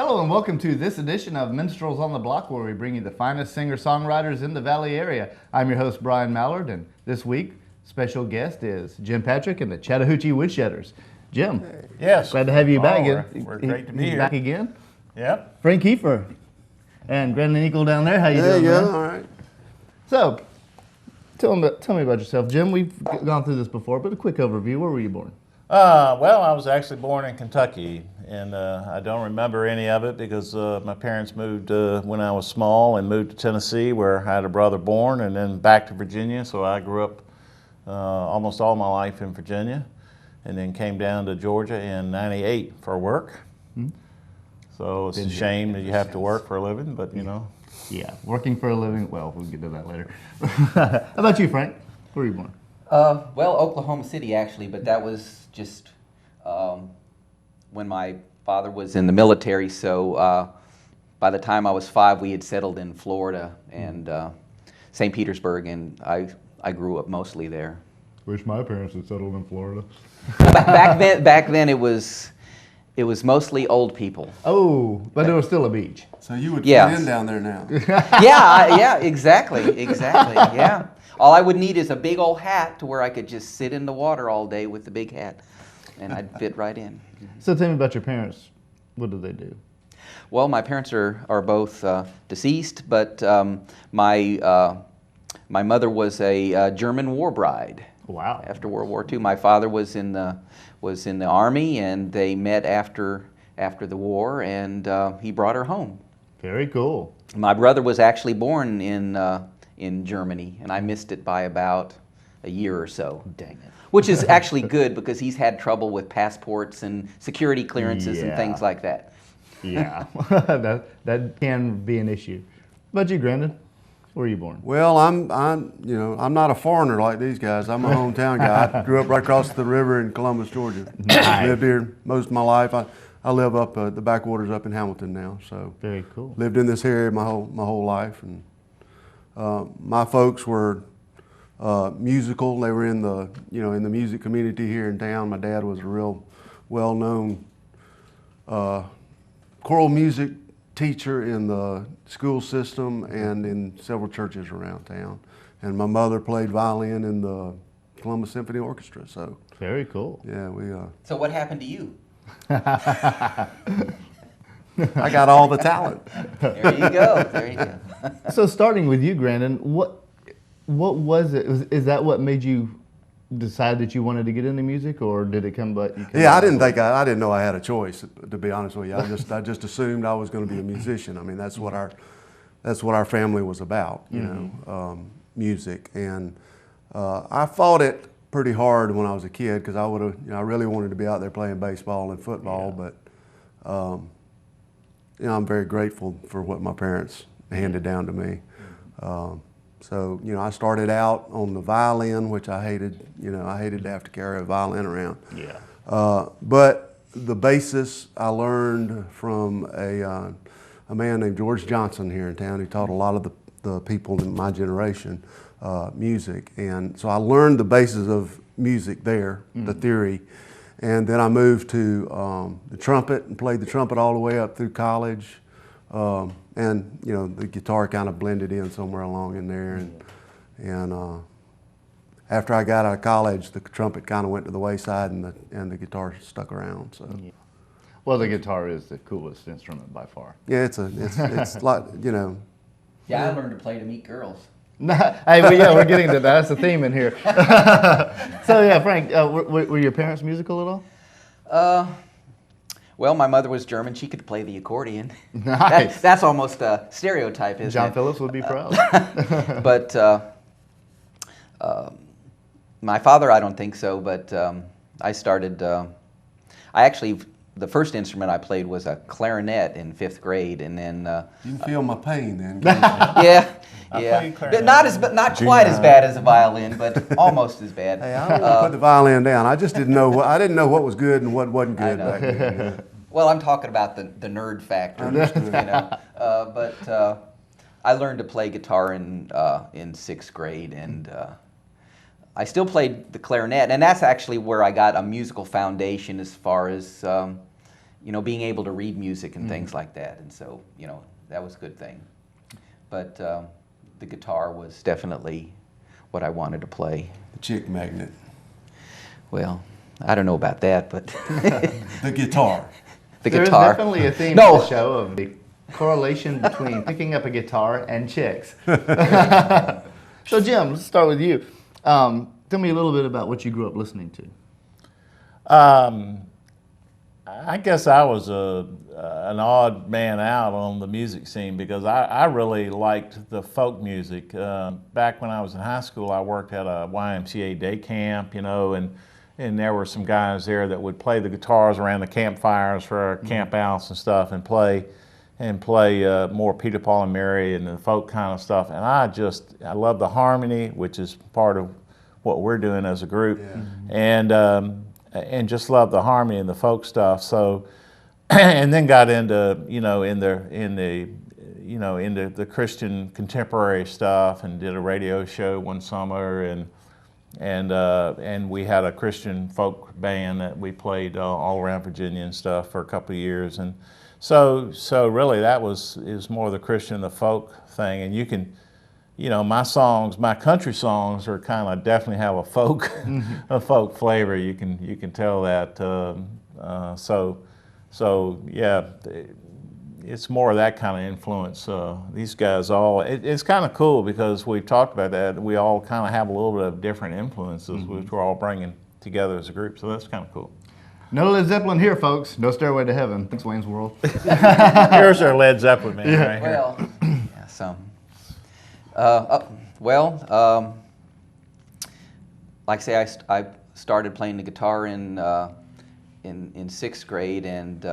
Hello and welcome to this edition of Minstrels on the Block, where we bring you the finest singer-songwriters in the Valley area. I'm your host, Brian Mallard, and this week, special guest is Jim Patrick and the Chattahoochee Woodshedders. Jim, yes, glad to have you back again. We're great to be here. Back again. Yep. Frank Kiefer and Brandon Eagle down there. How you doing, man? All right. So, tell me about yourself, Jim. We've gone through this before, but a quick overview. Where were you born? Well, I was actually born in Kentucky, and I don't remember any of it because my parents moved when I was small and moved to Tennessee, where I had a brother born, and then back to Virginia. So I grew up almost all my life in Virginia, and then came down to Georgia in '98 for work. Mm-hmm. So it's a shame that you have to work for a living, but you know. Yeah, working for a living. Well, we'll get to that later. How about you, Frank? Where were you born? Well, Oklahoma City, actually, but that was just when my father was in the military. So by the time I was 5, we had settled in Florida and St. Petersburg, and I grew up mostly there. Wish my parents had settled in Florida. Back then it was mostly old people. Oh, but there was still a beach. So you would fit in down there now. Yeah, exactly, yeah. All I would need is a big old hat to where I could just sit in the water all day with the big hat, and I'd fit right in. So tell me about your parents. What do they do? Well, my parents are both deceased, but my mother was a German war bride. Wow. After World War II, my father was in the Army, and they met after the war, and he brought her home. Very cool. My brother was actually born in Germany, and I missed it by about a year or so. Dang it. Which is actually good because he's had trouble with passports and security clearances and things like that. Yeah, that can be an issue. How about you, Brandon? Where were you born? Well, I'm not a foreigner like these guys. I'm a hometown guy. I grew up right across the river in Columbus, Georgia. Nice. Lived here most of my life. I live up the backwaters up in Hamilton now. So very cool. Lived in this area my whole life, and my folks were musical. They were in the music community here in town. My dad was a real well-known choral music teacher in the school system and in several churches around town. And my mother played violin in the Columbus Symphony Orchestra. So very cool. Yeah, we. So what happened to you? I got all the talent. There you go. So starting with you, Brandon, what was it? Is that what made you decide that you wanted to get into music, or did it come by? Yeah, I didn't know I had a choice, to be honest with you. I just assumed I was going to be a musician. I mean, that's what our family was about, you know, music. And I fought it pretty hard when I was a kid because I really wanted to be out there playing baseball and football. But I'm very grateful for what my parents handed down to me. So, I started out on the violin, which I hated. I hated to have to carry a violin around. Yeah. But the basis I learned from a man named George Johnson here in town, who taught a lot of the people in my generation music. And so I learned the basis of music there, the theory. And then I moved to the trumpet and played the trumpet all the way up through college. And the guitar kind of blended in somewhere along in there, and after I got out of college, the trumpet kind of went to the wayside, and the guitar stuck around. So, well, the guitar is the coolest instrument by far. Yeah, it's like Yeah, I learned to play to meet girls. Hey, we're getting to that. That's the theme in here. So yeah, Frank, were your parents musical at all? Well, my mother was German. She could play the accordion. Nice. That's almost a stereotype, isn't it? John Phillips would be proud. But my father, I don't think so. But I started. The first instrument I played was a clarinet in 5th grade, and then. You can feel my pain then. Yeah. But not quite as bad as a violin, but almost as bad. Hey, I don't want to put the violin down. I just didn't know what was good and what wasn't good back then. Well, I'm talking about the nerd factor. But I learned to play guitar in 6th grade, and I still played the clarinet, and that's actually where I got a musical foundation as far as being able to read music and things like that. And so, that was a good thing. But the guitar was definitely what I wanted to play. The chick magnet. Well, I don't know about that, but The guitar. the There's guitar. definitely a theme No. in the show of the correlation between picking up a guitar and chicks. So Jim, let's start with you. Tell me a little bit about what you grew up listening to. I guess I was an odd man out on the music scene because I really liked the folk music. Back when I was in high school, I worked at a YMCA day camp, and there were some guys there that would play the guitars around the campfires for our camp outs and stuff, and play more Peter, Paul, and Mary and the folk kind of stuff. And I love the harmony, which is part of what we're doing as a group, and just love the harmony and the folk stuff. So, and then got into into the Christian contemporary stuff, and did a radio show one summer, and we had a Christian folk band that we played all around Virginia and stuff for a couple of years. And so really that is more the Christian, the folk thing. And you can, my country songs are kind of definitely have a folk, a folk flavor. You can tell that. So yeah, it's more of that kind of influence. These guys it's kind of cool because we've talked about that. We all kind of have a little bit of different influences, which we're all bringing together as a group. So that's kind of cool. No Led Zeppelin here, folks. No Stairway to Heaven. It's Wayne's World. Here's our Led Zeppelin man right here. Well, yeah, some. Like I say, I started playing the guitar in 6th grade, and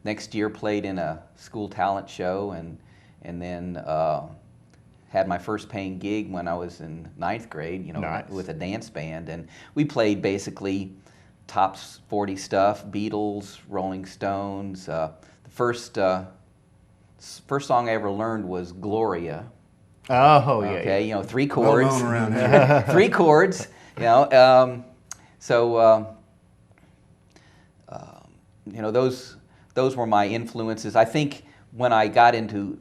next year played in a school talent show, and then had my first paying gig when I was in 9th grade, Nice. with a dance band. And we played basically top 40 stuff, Beatles, Rolling Stones. The first song I ever learned was Gloria. Oh, yeah. Okay, 3 chords. Well known around here. 3 chords, those were my influences. I think when I got into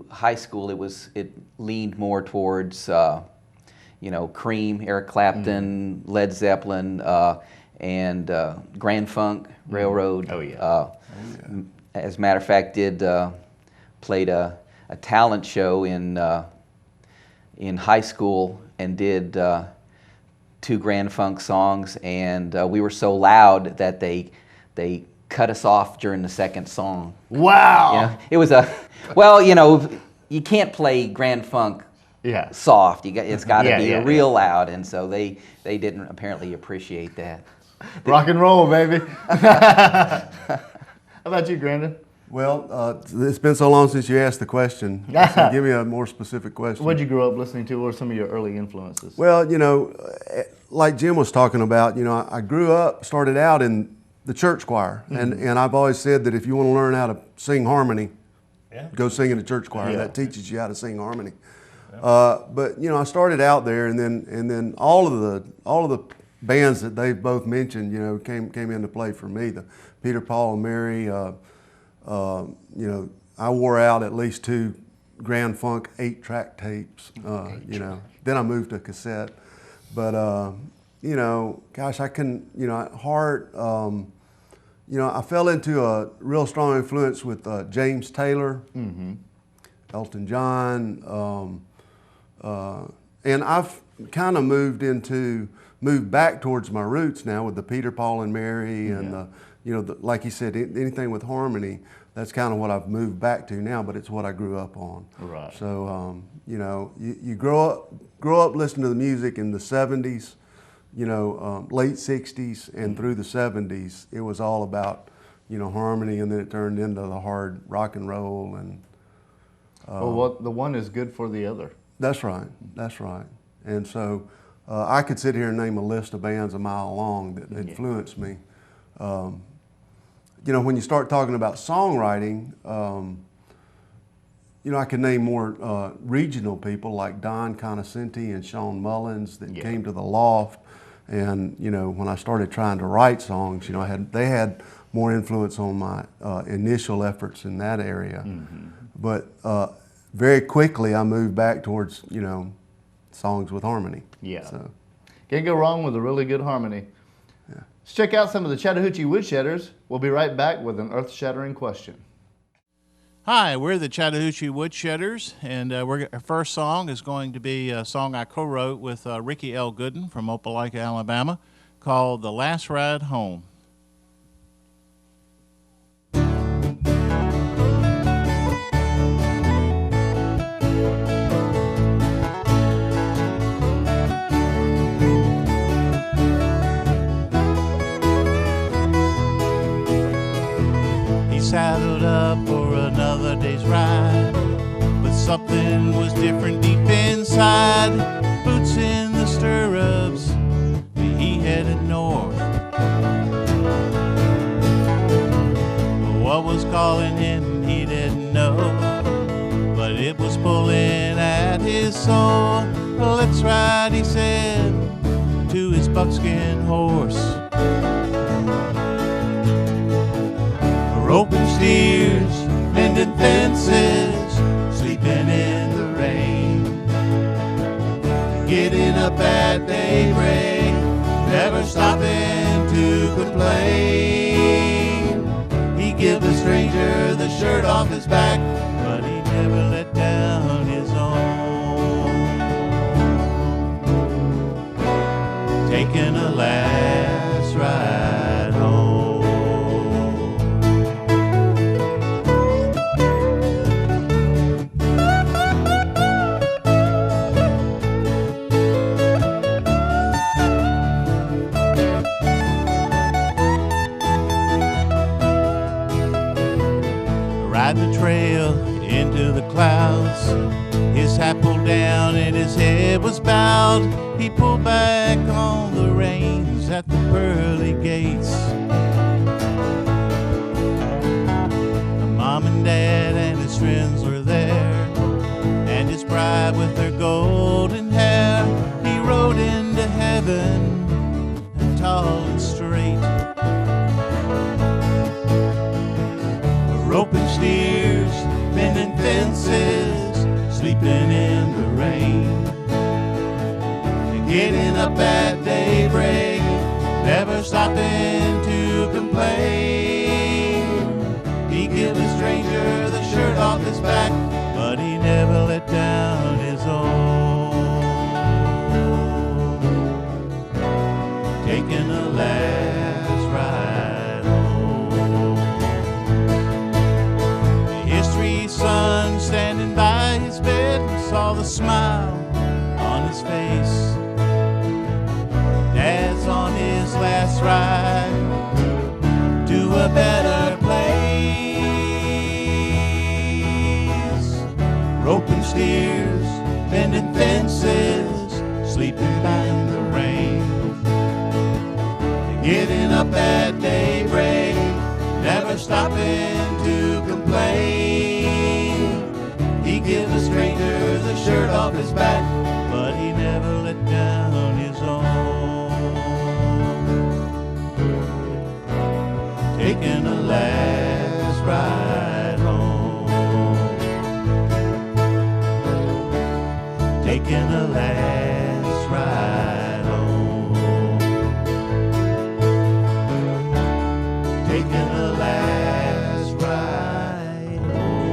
high school, it leaned more towards Cream, Eric Clapton, Led Zeppelin, and Grand Funk Railroad. Oh, yeah. As a matter of fact, played a talent show in high school and did 2 Grand Funk songs, and we were so loud that they cut us off during the 2nd song. Wow. It was you can't play Grand Funk Yeah. soft. It's got to be yeah. real loud, and so they didn't apparently appreciate that. Rock and roll, baby. How about you, Grandin? Well, it's been so long since you asked the question. So give me a more specific question. What did you grow up listening to? What were some of your early influences? Well, like Jim was talking about, I started out in the church choir, and I've always said that if you want to learn how to sing harmony, go sing in the church choir. Yeah. That teaches you how to sing harmony. But I started out there, and then all of the bands that they've both mentioned, came into play for me. The Peter, Paul, and Mary. I wore out at least 2 Grand Funk 8-track tapes. Then I moved to cassette. But gosh, I couldn't. Heart. I fell into a real strong influence with James Taylor, Elton John, and I've kind of moved back towards my roots now with the Peter, Paul, and Mary, and like you said, anything with harmony. That's kind of what I've moved back to now, but it's what I grew up on. Right. So you grow up listening to the music in the '70s. Late '60s and through the '70s, it was all about, harmony, and then it turned into the hard rock and roll. And the one is good for the other. that's right. And so I could sit here and name a list of bands a mile long that influenced me. When you start talking about songwriting, I can name more regional people like Don Conoscenti and Sean Mullins that came to the Loft And when I started trying to write songs, they had more influence on my initial efforts in that area. But very quickly I moved back towards songs with harmony. Yeah. So, can't go wrong with a really good harmony. yeah. Let's check out some of the Chattahoochee Woodshedders. We'll be right back with an earth-shattering question. Hi, we're the Chattahoochee Woodshedders, and our first song is going to be a song I co-wrote with Ricky L. Gooden from Opelika, Alabama, called The Last Ride Home. Saddled up for another day's ride, but something was different deep inside. Boots in the stirrups, he headed north. But what was calling him he didn't know, but it was pulling at his soul. Let's ride, he said, to his buckskin horse. Roping steers, mending fences, sleeping in the rain, getting up at daybreak, never stopping to complain. He give the stranger the shirt off his back, but he never let down his own. Taking a last ride home. The trail into the clouds, his hat pulled down and his head was bowed. He pulled back on the reins at the pearly gates. The mom and dad and his friends were there, and his bride with her golden hair. He rode into heaven, tall and straight. Roping steers, mending fences, sleeping in the rain, and getting up at daybreak, never stopping to complain. He give a stranger the shirt off his back, but he never let down his own. Taking a last ride home. Son standing by his bed saw the smile on his face. Dad's on his last ride to a better place. Roping steers, mending fences, sleeping by in the rain, getting up at daybreak, never stopping to complain. He give a stranger the shirt off his back, but he never let down his own. Taking a last ride home. Taking a last ride home. Taking a last ride home.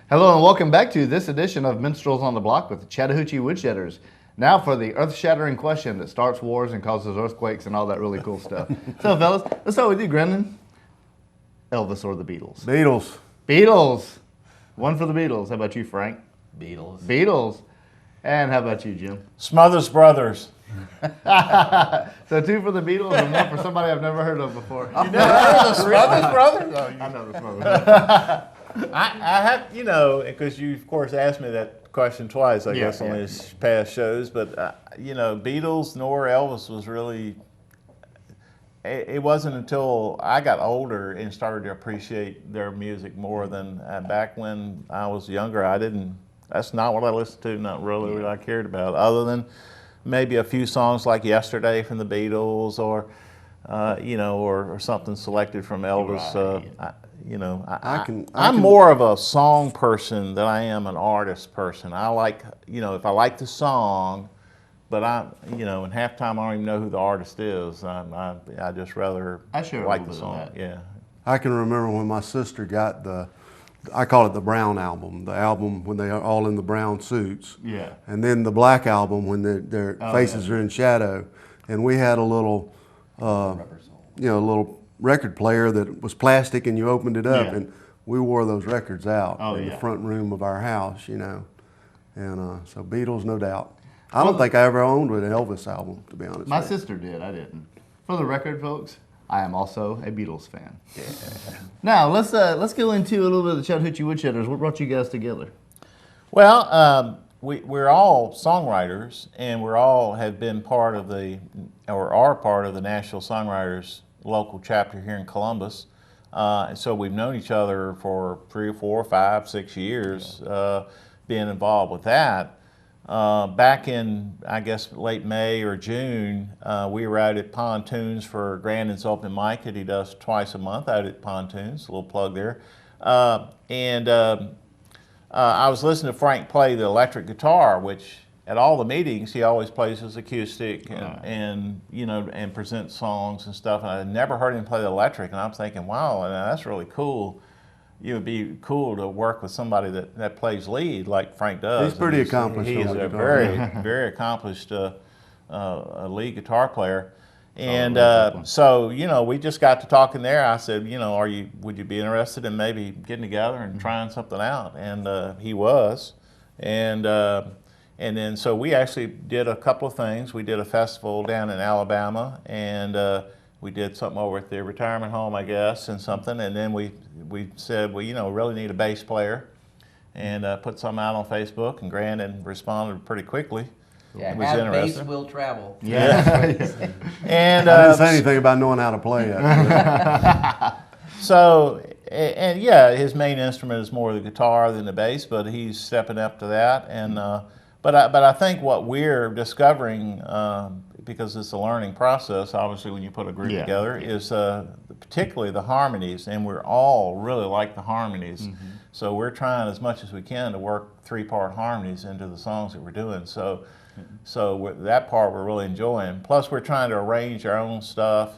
Hello and welcome back to this edition of Minstrels on the Block with the Chattahoochee Woodshedders. Now for the earth-shattering question that starts wars and causes earthquakes and all that really cool stuff. So fellas, let's start with you, Brendan. Elvis or the Beatles? Beatles. Beatles. One for the Beatles. How about you, Frank? Beatles. Beatles. And how about you, Jim? Smothers Brothers. So 2 for the Beatles and 1 for somebody I've never heard of before. You never heard of the Smothers Brothers? Oh, I know the Smothers. I have, because you, of course, asked me that question twice, I guess, on these past shows. But, Beatles nor Elvis was really, it wasn't until I got older and started to appreciate their music more than back when I was younger. That's not what I listened to, not really what I cared about, other than maybe a few songs like Yesterday from the Beatles or, or something selected from Elvis. Right. I'm more of a song person than I am an artist person. I like, if I like the song, but in half time I don't even know who the artist is. I just rather like the song. Yeah. I can remember when my sister got I call it the brown album, the album when they are all in the brown suits. Yeah. And then the black album when their faces are in shadow. And we had a little, little record player that was plastic and you opened it up and we wore those records out in the front room of our house, And so Beatles, no doubt. I don't think I ever owned an Elvis album, to be honest. My sister did, I didn't. For the record, folks, I am also a Beatles fan. Yeah. Now, let's go into a little bit of the Chattahoochee Woodshedders. What brought you guys together? Well, we're all songwriters, and we all have been part of are part of the National Songwriters local chapter here in Columbus. So we've known each other for 3 or 4 or 5, 6 years, being involved with that. Back in, I guess, late May or June, we were out at Pontoons for Grandin's open mic that he does twice a month out at Pontoons, a little plug there. I was listening to Frank play the electric guitar, which at all the meetings he always plays his acoustic and presents songs and stuff. And I had never heard him play the electric, and I'm thinking, wow, that's really cool. It would be cool to work with somebody that plays lead like Frank does. He's pretty accomplished. He's a very, very accomplished lead guitar player. And so, we just got to talking there. I said, would you be interested in maybe getting together and trying something out? And he was. And then so we actually did a couple of things. We did a festival down in Alabama, and we did something over at the retirement home, I guess, and something. And then we said, well, we really need a bass player, and put something out on Facebook. And Grandin responded pretty quickly. Yeah, was have interested. bass will travel. Yeah. And I didn't say anything about knowing how to play it. So, and yeah, his main instrument is more the guitar than the bass, but he's stepping up to that. And but I think what we're discovering, because it's a learning process, obviously, when you put a group together, is particularly the harmonies, and we're all really like the harmonies. Mm-hmm. So we're trying as much as we can to work 3-part harmonies into the songs that we're doing. So that part we're really enjoying. Plus, we're trying to arrange our own stuff,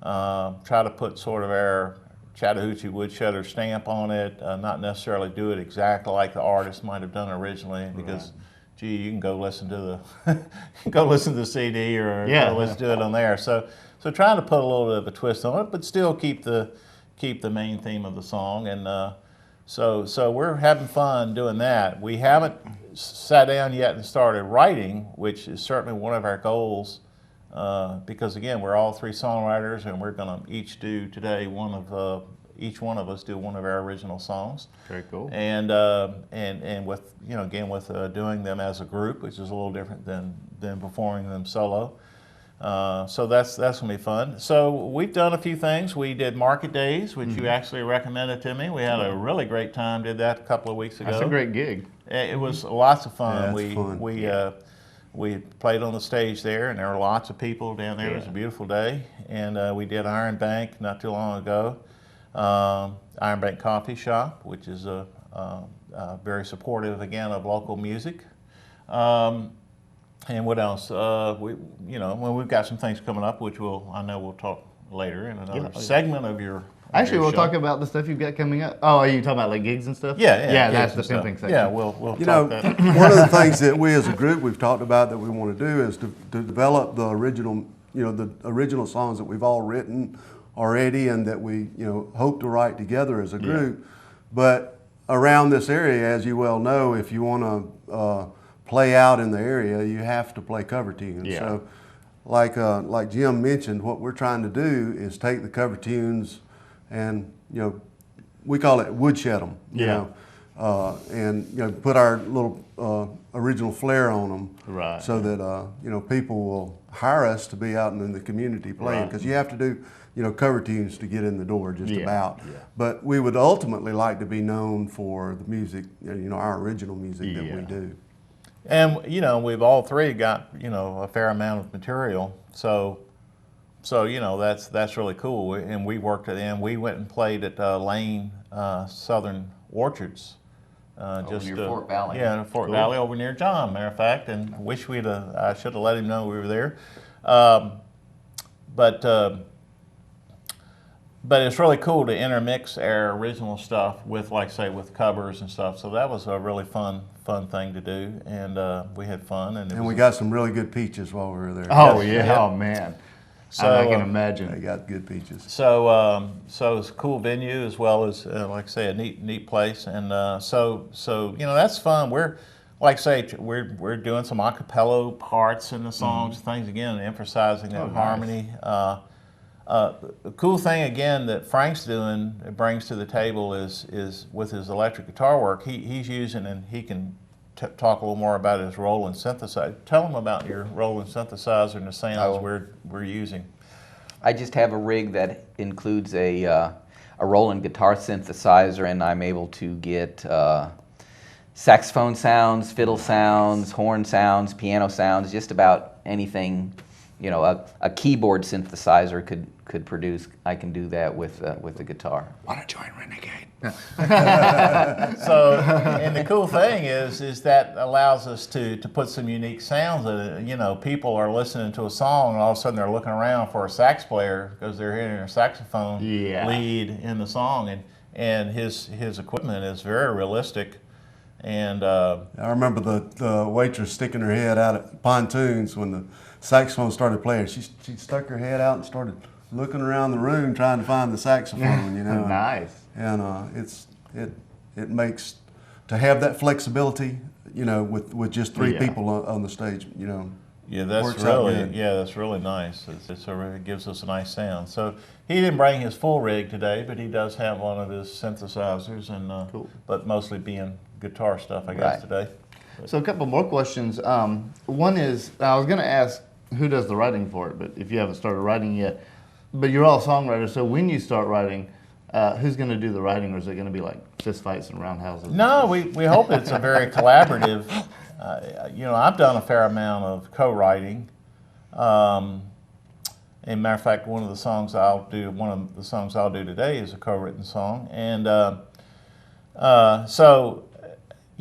try to put sort of our Chattahoochee Woodshedders stamp on it, not necessarily do it exactly like the artist might have done originally, because gee, you can go listen to the CD or go listen to it on there. So trying to put a little bit of a twist on it, but still keep the main theme of the song. And so we're having fun doing that. We haven't sat down yet and started writing, which is certainly one of our goals, because again, we're all 3 songwriters, and we're going to each do today each one of us do one of our original songs. Very cool. And with again with doing them as a group, which is a little different than performing them solo. So that's gonna be fun. So we've done a few things. We did Market Days, which you actually recommended to me. We had a really great time. Did that a couple of weeks ago. That's a great gig. It was lots of fun. Yeah, We played on the stage there, and there were lots of people down there. It was a beautiful day. And we did Iron Bank not too long ago. Iron Bank Coffee Shop, which is very supportive again of local music. And what else? We've got some things coming up, which I know we'll talk later in another segment of your. Actually, we'll talk about the stuff you've got coming up. Oh, are you talking about like gigs and stuff? Yeah, that's the pimping section. Yeah, we'll talk that. One of the things that we as a group we've talked about that we want to do is to develop the original songs that we've all written already and that we hope to write together as a group. But around this area, as you well know, if you want to play out in the area, you have to play cover tunes. Yeah. So, like Jim mentioned, what we're trying to do is take the cover tunes and, we call it woodshed them, and put our little original flair on them, Right. so that people will hire us to be out in the community playing, because you have to do cover tunes to get in the door, just about. Yeah. But we would ultimately like to be known for the music, our original music that we do. And we've all three got a fair amount of material, so that's really cool. And we worked at and we went and played at Lane Southern Orchards, Over near Fort Valley. Yeah, Fort Valley, over near John. Matter of fact, and wish I should have let him know we were there. But it's really cool to intermix our original stuff with, like say, with covers and stuff. So that was a really fun thing to do, and we had fun. And we got some really good peaches while we were there. Oh Yes. yeah, oh man. So, I can imagine. They got good peaches. So it's a cool venue, as well as like I say, a neat place, and so that's fun. We're like I say, we're doing some a cappella parts in the songs, things again, emphasizing that harmony. The cool thing again that Frank's doing, brings to the table is with his electric guitar work. He's using, and he can talk a little more about his Roland synthesizer. Tell him about your Roland synthesizer and the sounds we're using. I just have a rig that includes a Roland guitar synthesizer, and I'm able to get saxophone sounds, fiddle sounds, horn sounds, piano sounds, just about anything a keyboard synthesizer could produce. I can do that with the guitar. Want to join Renegade? So, and the cool thing is that allows us to put some unique sounds in it. People are listening to a song, and all of a sudden they're looking around for a sax player because they're hearing a saxophone lead in the song, and his equipment is very realistic. And I remember the waitress sticking her head out at Pontoons when the saxophone started playing. She stuck her head out and started looking around the room trying to find the saxophone. Nice. And it makes, to have that flexibility, with just three people on the stage, yeah, that's works out good. that's really nice. It gives us a nice sound. So he didn't bring his full rig today, but he does have one of his synthesizers, and Cool. but mostly being guitar stuff, I guess, today. So a couple more questions. One is, I was going to ask who does the writing for it, but if you haven't started writing yet, but you're all songwriters, so when you start writing, who's going to do the writing, or is it going to be like fist fights and roundhouses? No, we hope it's a very collaborative. I've done a fair amount of co-writing. And matter of fact, one of the songs I'll do today is a co-written song, and so.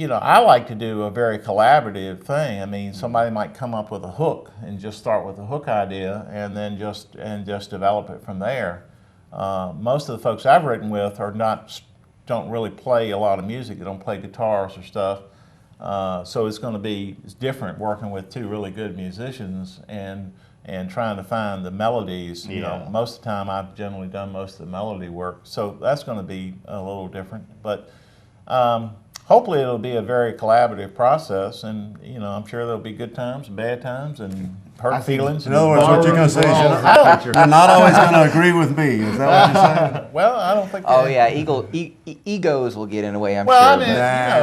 I like to do a very collaborative thing. I mean, somebody might come up with a hook and just start with a hook idea, and then just develop it from there. Most of the folks I've written with don't really play a lot of music. They don't play guitars or stuff. So it's different working with two really good musicians and trying to find the melodies. Most of the time I've generally done most of the melody work. So that's going to be a little different, but. Hopefully it'll be a very collaborative process, and I'm sure there'll be good times and bad times and hurt feelings. In other words, what you're going to say is you're not always going to agree with me. Is that what you're saying? Well, I don't think. Oh yeah, egos will get in the way. I'm well, sure.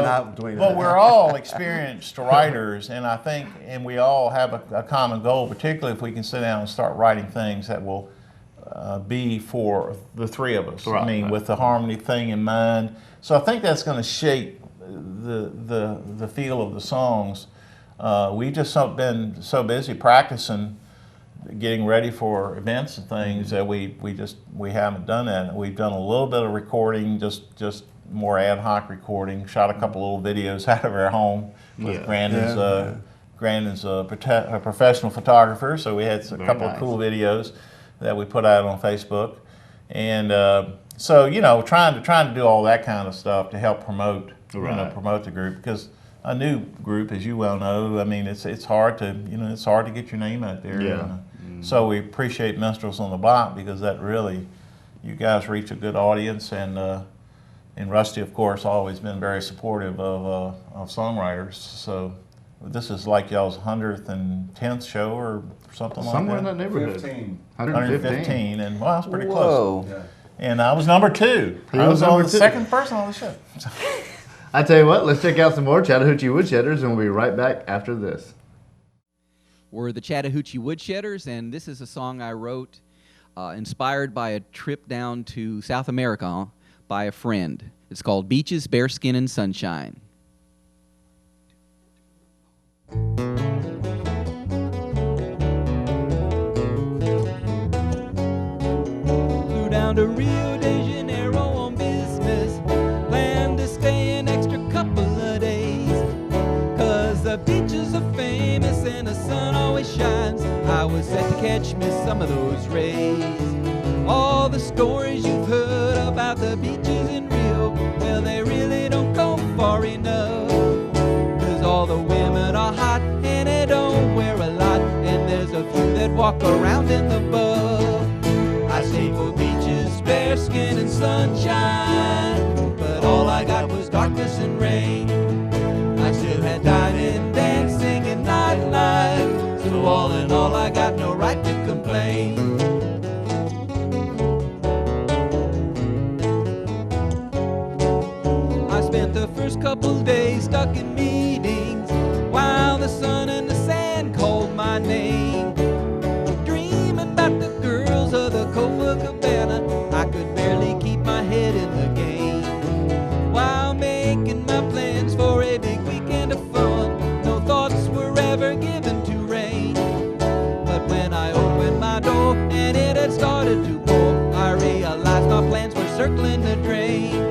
Not between but us. we're all experienced writers, and I think, and we all have a common goal, particularly if we can sit down and start writing things that will be for the three of us. Right, I mean, right. with the harmony thing in mind. So I think that's going to shape the feel of the songs. We've just been so busy practicing, getting ready for events and things that we haven't done that. We've done a little bit of recording, just more ad hoc recording. Shot a couple little videos out of our home with Grandin's a professional photographer, so we had a couple of cool videos that we put out on Facebook, and so trying to do all that kind of stuff to help promote the group, because a new group, as you well know, I mean, it's hard to get your name out there. Yeah. So we appreciate Minstrels on the Block, because that really, you guys reach a good audience, and And Rusty, of course, always been very supportive of songwriters. So this is like y'all's 110th show or something Somewhere like in that. that neighborhood. 115, and well, that's pretty Whoa. close. And I was number 2. He I was was on number the 2. second person on the show. I tell you what, let's check out some more Chattahoochee Woodshedders, and we'll be right back after this. We're the Chattahoochee Woodshedders, and this is a song I wrote inspired by a trip down to South America by a friend. It's called Beaches, Bearskin, and Sunshine. Flew down to Rio de Janeiro on business, planned to stay an extra couple of days, 'cause the beaches are famous and the sun always shines. I was set to catch me some of those rays. All the stories you've heard about the beaches in Rio, well, they really don't go far enough, 'cause all the women are hot and they don't wear a lot, and there's a few that walk around in the buff. I stayed for beaches, bearskin, and sunshine, but all I got was darkness and rain. I still had dining, dancing, and nightlife, so all in all I got no right to complain. I spent the first couple days stuck in meetings, while the sun and the sand called my name, dreaming about the girls of the Copacabana. I could barely keep my head in the game, while making my plans for a big weekend of fun. No thoughts were ever given to rain, but when I opened my door and it had started to pour, I realized my plans were circling the drain.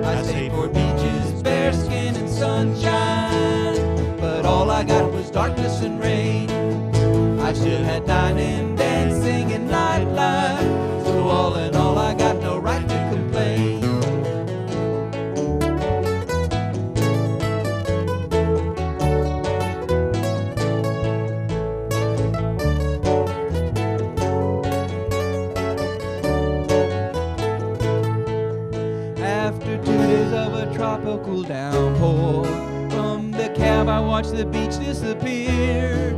I stayed for beaches, bearskin, and sunshine, but all I got was darkness and rain. I still had dining, dancing, and nightlife, so all in all I got no right to complain. After 2 days of a tropical downpour, from the cab I watched the beach disappear,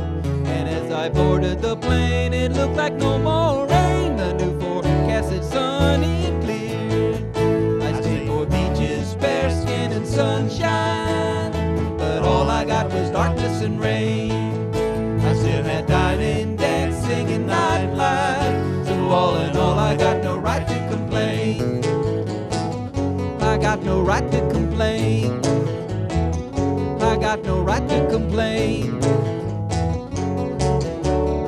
and as I boarded the plane it looked like no more rain. The new forecast said sunny and clear. I stayed for beaches, bearskin, and sunshine, but all I got was darkness and rain. I still had dining, dancing, and nightlife, so all in all I got no right to complain. I got no right to complain. I got no right to complain.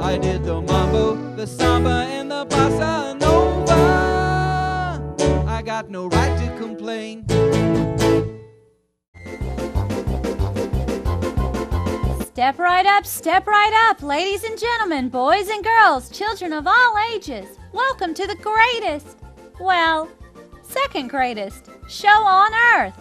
I did the mambo, the samba, and the bossa nova. I got no right to complain. Step right up, ladies and gentlemen, boys and girls, children of all ages. Welcome to the greatest, well, second greatest show on earth.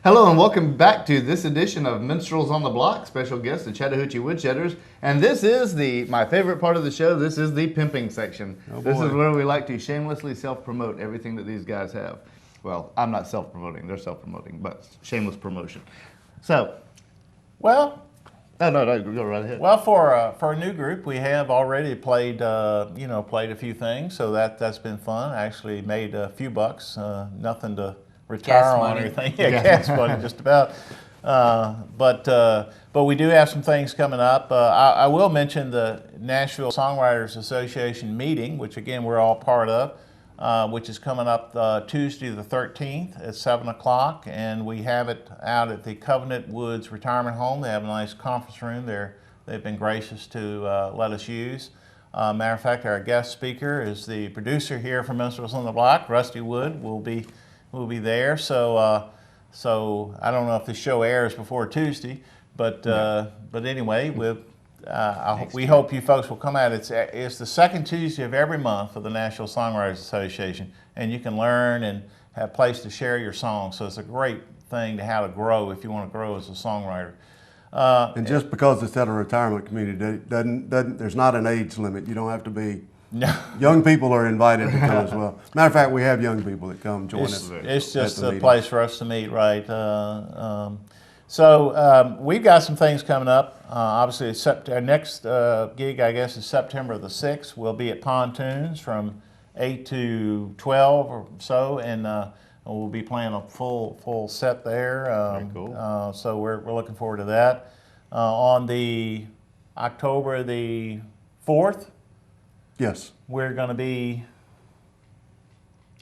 Hello and welcome back to this edition of Minstrels on the Block. Special guest, the Chattahoochee Woodshedders. And this is my favorite part of the show. This is the pimping section. This is where we like to shamelessly self-promote everything that these guys have. Well, I'm not self-promoting. They're self-promoting, but shameless promotion. So, Well, no, go right ahead. well, for a new group, we have already played played a few things, so that's been fun. Actually made a few bucks, nothing to retire Gas on money. or anything. Yeah, gas money, just about. But we do have some things coming up. I will mention the Nashville Songwriters Association meeting, which again we're all part of, which is coming up Tuesday the 13th at 7 o'clock, and we have it out at the Covenant Woods Retirement Home. They have a nice conference room there. They've been gracious to let us use. Matter of fact, our guest speaker is the producer here from Minstrels on the Block, Rusty Wood, will be there. So I don't know if the show airs before Tuesday, but anyway, we hope you folks will come out. It's the second Tuesday of every month for the National Songwriters Association, and you can learn have a place to share your songs. So it's a great thing to how to grow if you want to grow as a songwriter. And just because it's at a retirement community, there's not an age limit. You don't have to be. No. Young people are invited to come as well. Matter of fact, we have young people that come join us. It's just at the a meeting. place for us to meet, right? So we've got some things coming up. Obviously, our next gig, I guess, is September the 6th. We'll be at Pontoons from 8 to 12 or so, and we'll be playing a full set there. Very cool. So we're looking forward to that. On the October the 4th, Yes. we're going to be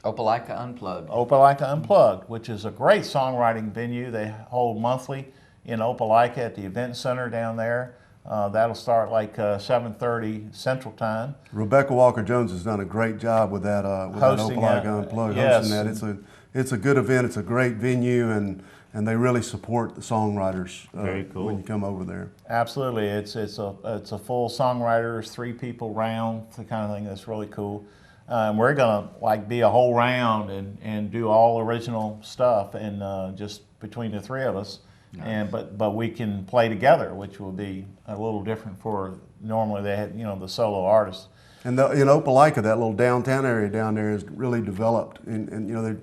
Opelika Unplugged. Opelika Unplugged, which is a great songwriting venue. They hold monthly in Opelika at the event center down there. That'll start like 7:30 Central Time. Rebecca Walker-Jones has done a great job with that Hosting Opelika that, Unplugged, yes. hosting that. It's a good event. It's a great venue, and they really support the songwriters Very cool. when you come over there. Absolutely, it's a full songwriters, 3 people round, the kind of thing that's really cool. We're gonna like be a whole round and do all original stuff, and just between the 3 of us. Nice. And but we can play together, which will be a little different for normally they had the solo artists. And in Opelika, that little downtown area down there is really developed, and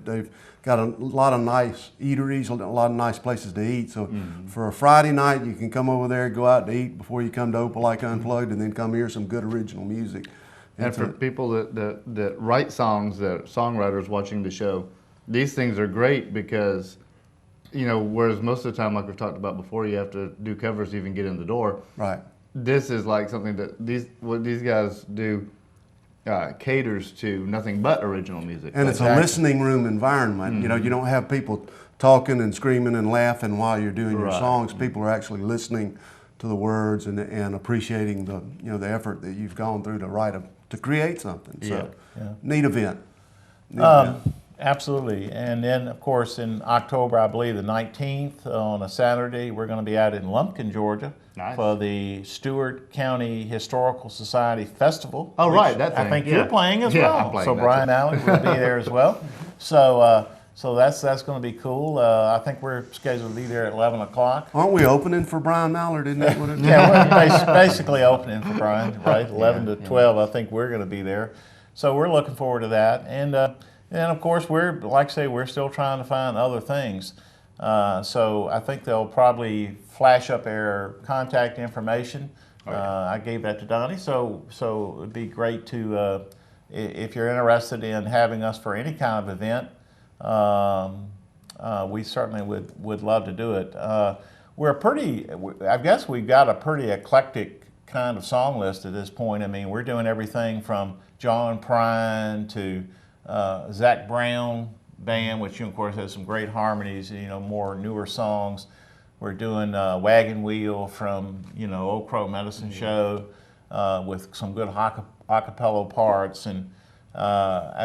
they've got a lot of nice eateries, a lot of nice places to eat. So for a Friday night, you can come over there, go out to eat before you come to Opelika Unplugged, and then come hear some good original music. And for people that write songs, that songwriters watching the show, these things are great because, whereas most of the time, like we've talked about before, you have to do covers to even get in the door. Right. This is like something that what these guys do caters to nothing but original music. And it's a listening room environment. You don't have people talking and screaming and laughing while you're doing your Right. songs. People are actually listening to the words and appreciating the effort that you've gone through to create something. So neat event. Neat event. Absolutely. And then, of course, in October, I believe the 19th, on a Saturday, we're going to be out in Lumpkin, Georgia, Nice. for the Stewart County Historical Society Festival. Oh, which right, that I thing, think yeah. you're playing as Yeah, well. I'm playing so that Brian too. Mallard will be there as well. So that's going to be cool. I think we're scheduled to be there at 11 o'clock. Aren't we opening for Brian Mallard? Isn't that what it is? Yeah, we're basically opening for Brian, right? 11 to 12, I think we're going to be there. So we're looking forward to that. And of course, like I say, we're still trying to find other things. So I think they'll probably flash up their contact information. I gave that to Donnie. So it would be great to, if you're interested in having us for any kind of event, we certainly would love to do it. I guess we've got a pretty eclectic kind of song list at this point. I mean, we're doing everything from John Prine to Zach Brown Band, which of course has some great harmonies, more newer songs. We're doing Wagon Wheel from, Old Crow Medicine Show with some good acapella parts, and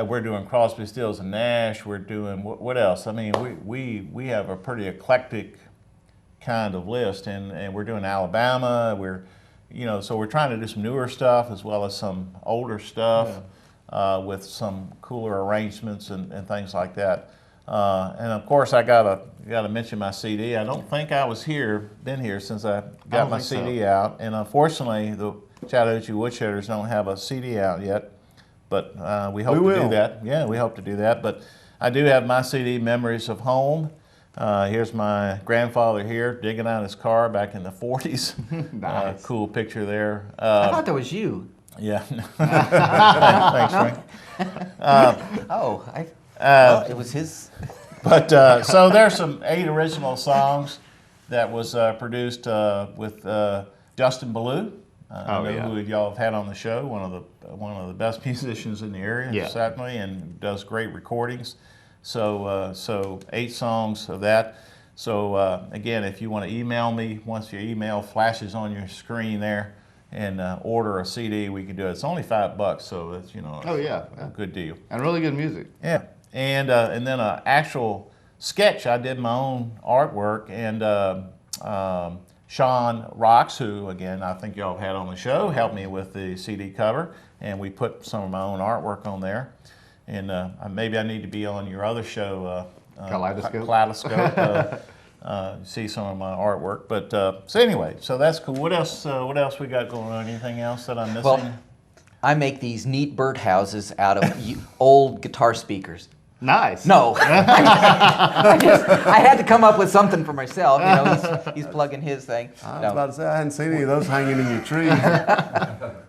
we're doing Crosby, Stills and Nash. We're doing what else? I mean, we have a pretty eclectic kind of list, and we're doing Alabama. So we're trying to do some newer stuff as well as some older stuff with some cooler arrangements and things like that. And of course, I gotta mention my CD. I don't think I been here since I got my CD out, and unfortunately, the Chattahoochee Woodshedders don't have a CD out yet. But we hope to do that. Yeah, we hope to do that. But I do have my CD, Memories of Home. Here's my grandfather here digging out his car back in the 40s. Nice. Cool picture there. I thought that was you. Yeah. Thanks, Frank. It was his. But so there's some 8 original songs that was produced with Justin Ballou. I know who y'all have had on the show. One of the best musicians in the area, certainly, and does great recordings. So 8 songs of that. So again, if you want to email me, once your email flashes on your screen there, and order a CD, we can do it. It's only $5, so that's a good deal. And really good music. Yeah, and then an actual sketch. I did my own artwork, and Sean Rocks, who again I think y'all have had on the show, helped me with the CD cover, and we put some of my own artwork on there. and maybe I need to be on your other show, Kaleidoscope. See some of my artwork. But so anyway, so that's cool. What else? What else we got going on? Anything else that I'm missing? Well, I make these neat birdhouses out of old guitar speakers. Nice. No, I had to come up with something for myself. You know, he's plugging his thing. I was about to say, I hadn't seen any of those hanging in your tree.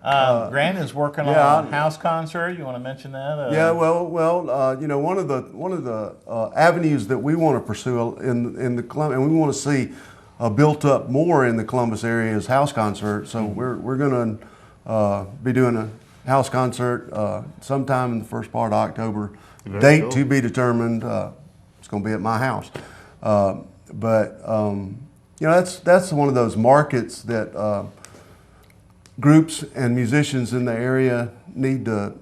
Brandon's working on a house concert. You want to mention that? Yeah, well, you know, one of the avenues that we want to pursue in the Columbus, and we want to see built up more in the Columbus area is house concert. So we're going to be doing a house concert sometime in the first part of October. Very Date cool. to be determined. It's going to be at my house, but you know, that's one of those markets that groups and musicians in the area need to.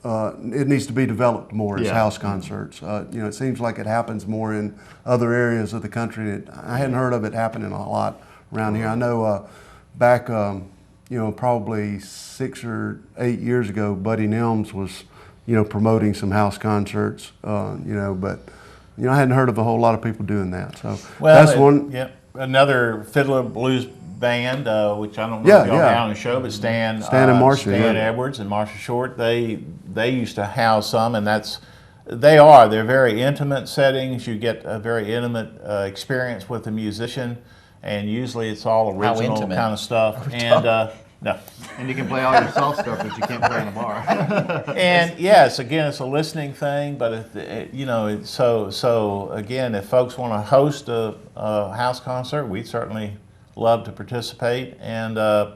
It needs to be developed more as house concerts. You know, it seems like it happens more in other areas of the country. I hadn't heard of it happening a lot around here. I know back, you know, probably 6 or 8 years ago, Buddy Nelms was, you know, promoting some house concerts, you know, but, you know, I hadn't heard of a whole lot of people doing that. So that's one. Yeah, another fiddler blues band, which I don't know if y'all had on the show, but Stan and Marsha, Stan Edwards and Marsha Short, they used to house some, and they're very intimate settings. You get a very intimate experience with the musician, and usually it's all original kind of stuff. And no. And you can play all your soft stuff that you can't play in a bar. And yes, again, it's a listening thing, but you know, so again, if folks want to host a house concert, we'd certainly love to participate, and that's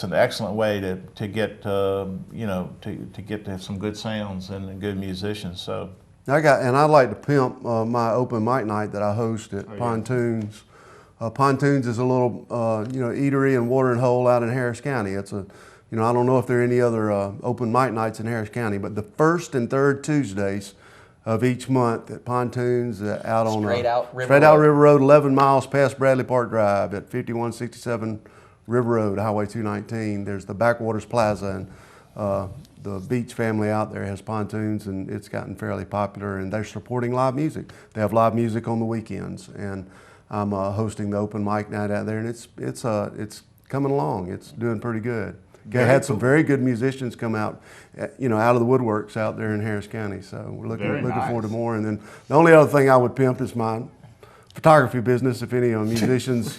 an excellent way to get you know, to get to some good sounds and good musicians. So I'd like to pimp my open mic night that I host at Pontoons. Pontoons is a little, you know, eatery and watering hole out in Harris County. It's a, you know, I don't know if there are any other open mic nights in Harris County, but the first and third Tuesdays of each month at Pontoons out on Straight Out River Road, 11 miles past Bradley Park Drive at 5167 River Road, Highway 219. There's the Backwaters Plaza, and the Beach family out there has pontoons, and it's gotten fairly popular, and they're supporting live music. They have live music on the weekends, and I'm hosting the open mic night out there, and it's coming along. It's doing pretty good. Had some very good musicians come out, you know, out of the woodworks out there in Harris County. So we're looking forward to more. And then the only other thing I would pimp is my photography business. If any musicians,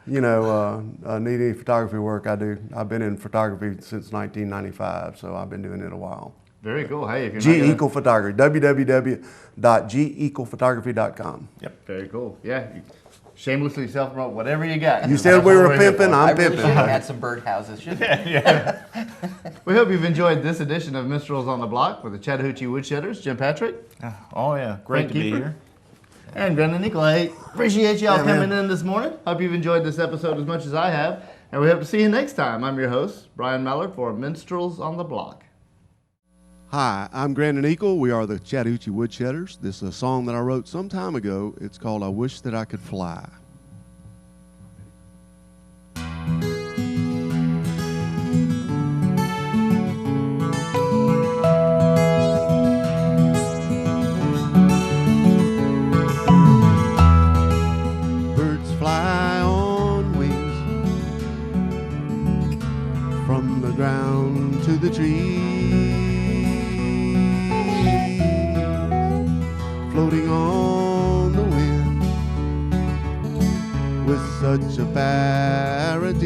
you know, need any photography work, I do. I've been in photography since 1995, so I've been doing it a while. Very cool. Hey, if you're G Equal Photography, www.gequalphotography.com. Yep. Very cool. Yeah. Shamelessly self-promote whatever you got. You said we were pimping, I'm pimping. I really should have had some birdhouses, shouldn't I? We hope you've enjoyed this edition of Minstrels on the Block with the Chattahoochee Woodshedders. Jim Patrick. Oh yeah, great to be here. And Brandon Nicolay. Appreciate y'all coming in this morning. Hope you've enjoyed this episode as much as I have. And we hope to see you next time. I'm your host, Brian Mallard, for Minstrels on the Block. Hi, I'm Brandon Eagle. We are the Chattahoochee Woodshedders. This is a song that I wrote some time ago. It's called I Wish That I Could Fly. Birds fly on wings from the ground to the trees, floating on the wind with such a paradise.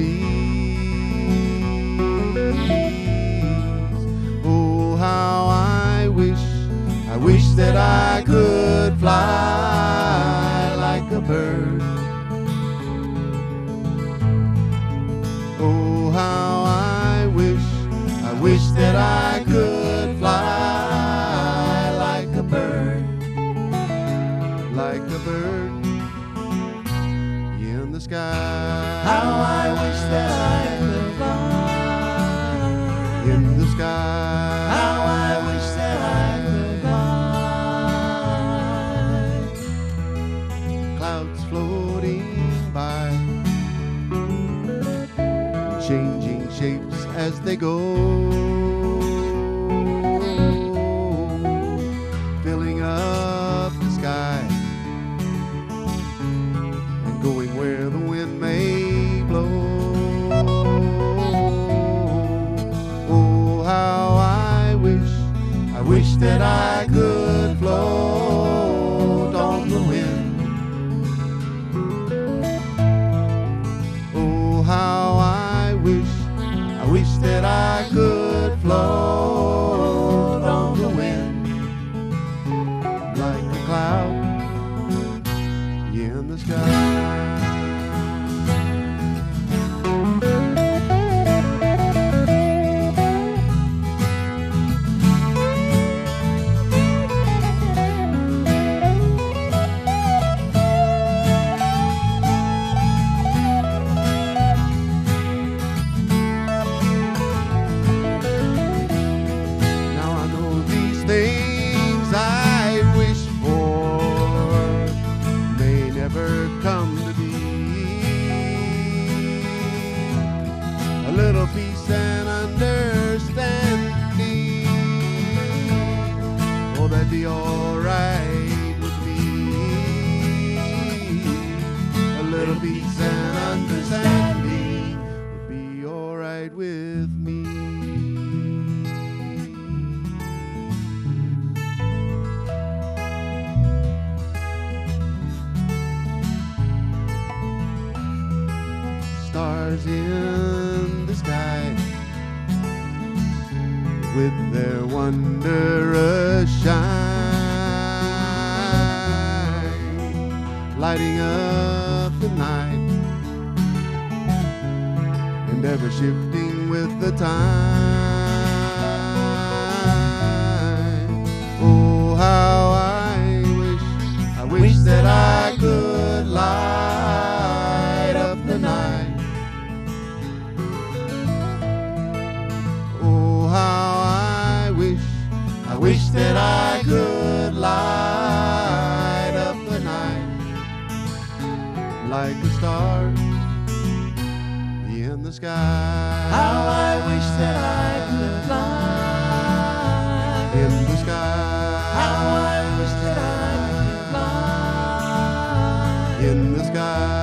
Oh, how I wish that I could fly like a bird. Oh, how I wish that I could fly like a bird. Like a bird in the sky. How I wish that I could fly in the sky. How I wish that I could fly. Clouds floating by, changing shapes as they go. cloud in the sky. Things I wish for may never come to be. A little peace and understanding, oh, that'd be alright with me. A little peace and understanding would be alright with me. Stars in the sky with their wondrous shine, lighting up the night and ever shifting with the time. Oh, how I wish that I could light up the night. I wish that I could light up the night like a star in the sky. How I wish that I could fly in the sky. How I wish that I could fly in the sky.